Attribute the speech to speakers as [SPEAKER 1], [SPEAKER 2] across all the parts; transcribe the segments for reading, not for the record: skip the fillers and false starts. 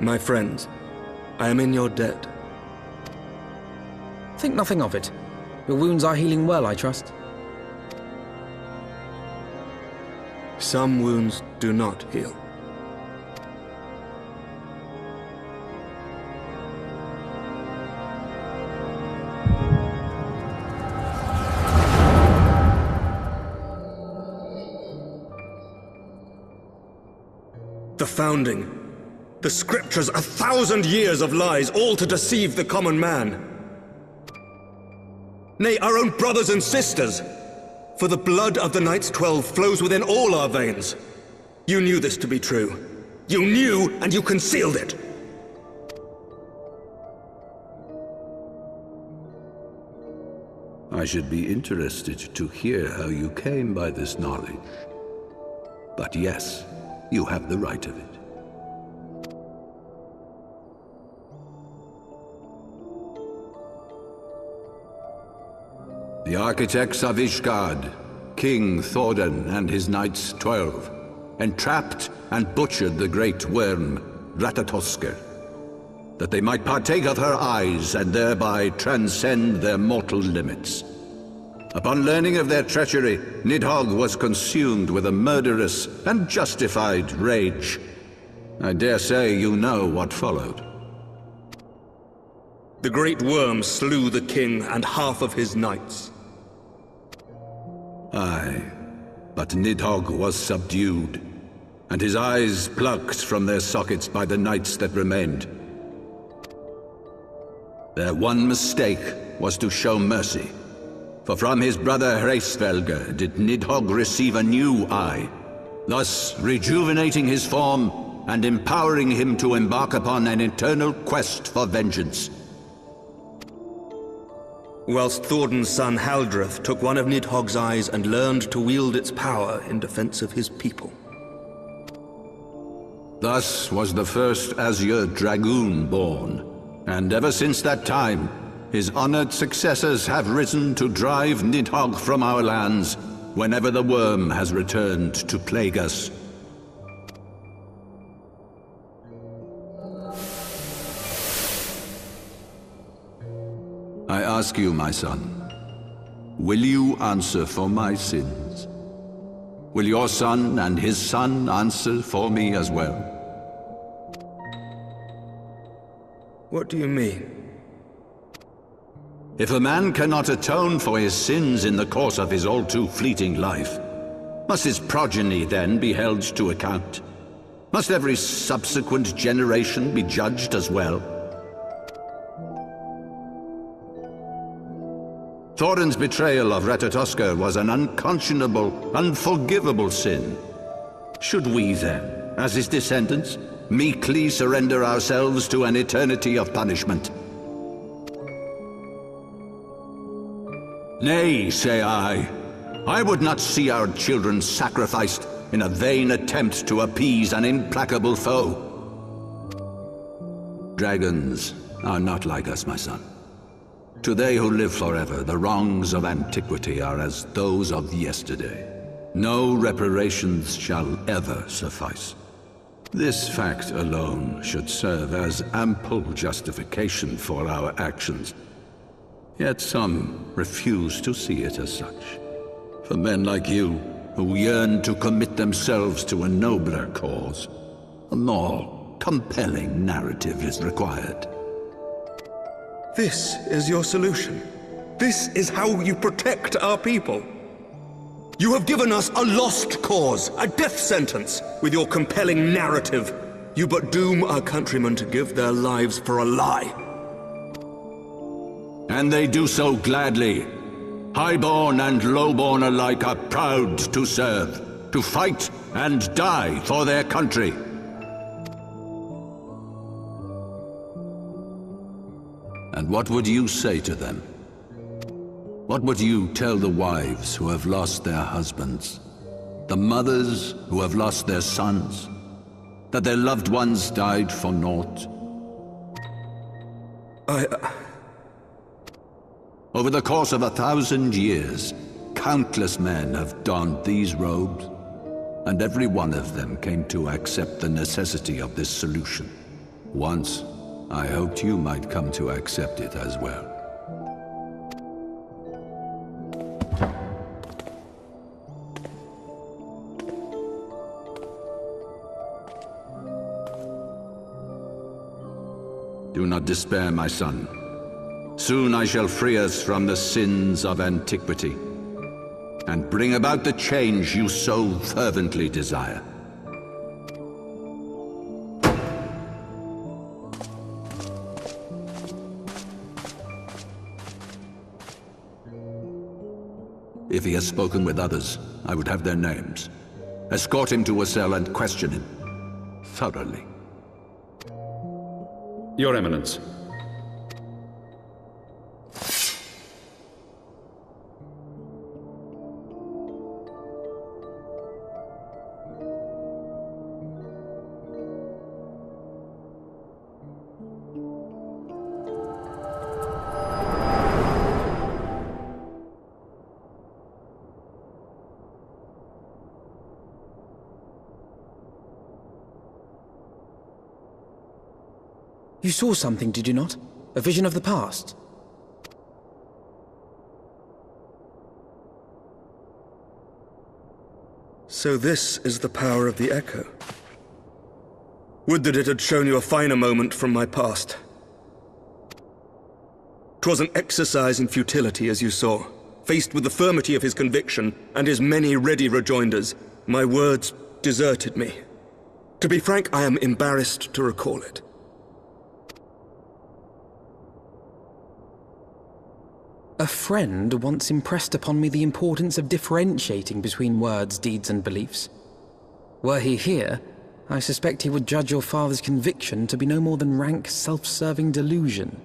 [SPEAKER 1] My friends, I am in your debt.
[SPEAKER 2] Think nothing of it. Your wounds are healing well, I trust.
[SPEAKER 1] Some wounds do not heal. The founding. The scriptures, 1,000 years of lies, all to deceive the common man. Nay, our own brothers and sisters. For the blood of the Knights 12 flows within all our veins. You knew this to be true. You knew, and you concealed it.
[SPEAKER 3] I should be interested to hear how you came by this knowledge. But yes, you have the right of it. The architects of Ishgard, King Thordan and his Knights 12, entrapped and butchered the great worm, Ratatoskr, that they might partake of her eyes and thereby transcend their mortal limits. Upon learning of their treachery, Nidhogg was consumed with a murderous and justified rage. I dare say you know what followed.
[SPEAKER 1] The great worm slew the king and half of his knights.
[SPEAKER 3] Aye, but Nidhogg was subdued, and his eyes plucked from their sockets by the knights that remained. Their one mistake was to show mercy, for from his brother Hraesvelgr did Nidhogg receive a new eye, thus rejuvenating his form and empowering him to embark upon an eternal quest for vengeance.
[SPEAKER 1] Whilst Thordan's son Haldreth took one of Nidhogg's eyes and learned to wield its power in defense of his people.
[SPEAKER 3] Thus was the first Azure Dragoon born, and ever since that time, his honored successors have risen to drive Nidhogg from our lands whenever the worm has returned to plague us. I ask you, my son, will you answer for my sins? Will your son and his son answer for me as well?
[SPEAKER 1] What do you mean?
[SPEAKER 3] If a man cannot atone for his sins in the course of his all-too-fleeting life, must his progeny then be held to account? Must every subsequent generation be judged as well? Thordan's betrayal of Ratatoskr was an unconscionable, unforgivable sin. Should we then, as his descendants, meekly surrender ourselves to an eternity of punishment? Nay, say I. I would not see our children sacrificed in a vain attempt to appease an implacable foe. Dragons are not like us, my son. To they who live forever, the wrongs of antiquity are as those of yesterday. No reparations shall ever suffice. This fact alone should serve as ample justification for our actions. Yet some refuse to see it as such. For men like you, who yearn to commit themselves to a nobler cause, a more compelling narrative is required.
[SPEAKER 1] This is your solution. This is how you protect our people. You have given us a lost cause, a death sentence. With your compelling narrative, you but doom our countrymen to give their lives for a lie.
[SPEAKER 3] And they do so gladly. Highborn and lowborn alike are proud to serve, to fight and die for their country. And what would you say to them? What would you tell the wives who have lost their husbands? The mothers who have lost their sons? That their loved ones died for naught? Over the course of 1,000 years, countless men have donned these robes, and every one of them came to accept the necessity of this solution. Once, I hoped you might come to accept it as well. Do not despair, my son. Soon I shall free us from the sins of antiquity, and bring about the change you so fervently desire. If he has spoken with others, I would have their names. Escort him to a cell and question him thoroughly.
[SPEAKER 4] Your Eminence.
[SPEAKER 2] You saw something, did you not? A vision of the past?
[SPEAKER 1] So this is the power of the Echo. Would that it had shown you a finer moment from my past. 'Twas an exercise in futility, as you saw. Faced with the firmity of his conviction and his many ready rejoinders, my words deserted me. To be frank, I am embarrassed to recall it.
[SPEAKER 2] A friend once impressed upon me the importance of differentiating between words, deeds, and beliefs. Were he here, I suspect he would judge your father's conviction to be no more than rank, self-serving delusion.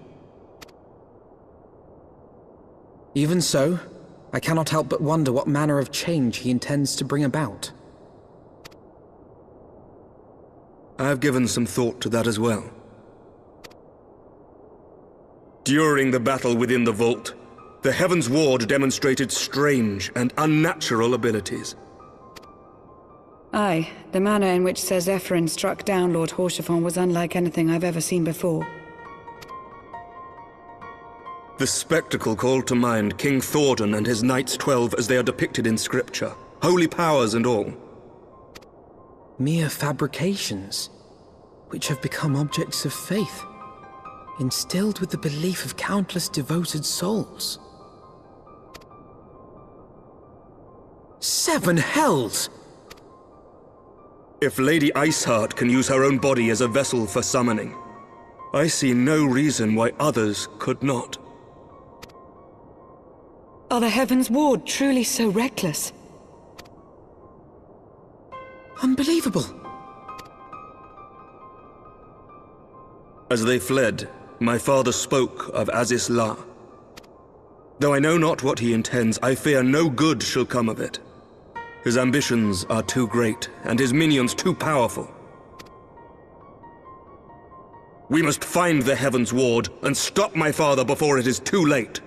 [SPEAKER 2] Even so, I cannot help but wonder what manner of change he intends to bring about.
[SPEAKER 1] I have given some thought to that as well. During the battle within the vault, the Heavensward demonstrated strange and unnatural abilities.
[SPEAKER 5] Aye, the manner in which Ser Aymeric struck down Lord Roroshan was unlike anything I've ever seen before.
[SPEAKER 1] The spectacle called to mind King Thordan and his Knights 12 as they are depicted in scripture, holy powers and all.
[SPEAKER 2] Mere fabrications, which have become objects of faith, instilled with the belief of countless devoted souls. 7 hells!
[SPEAKER 1] If Lady Iceheart can use her own body as a vessel for summoning, I see no reason why others could not.
[SPEAKER 5] Are the Heavensward truly so reckless?
[SPEAKER 2] Unbelievable!
[SPEAKER 1] As they fled, my father spoke of Aziz La. Though I know not what he intends, I fear no good shall come of it. His ambitions are too great, and his minions too powerful. We must find the Heavensward and stop my father before it is too late.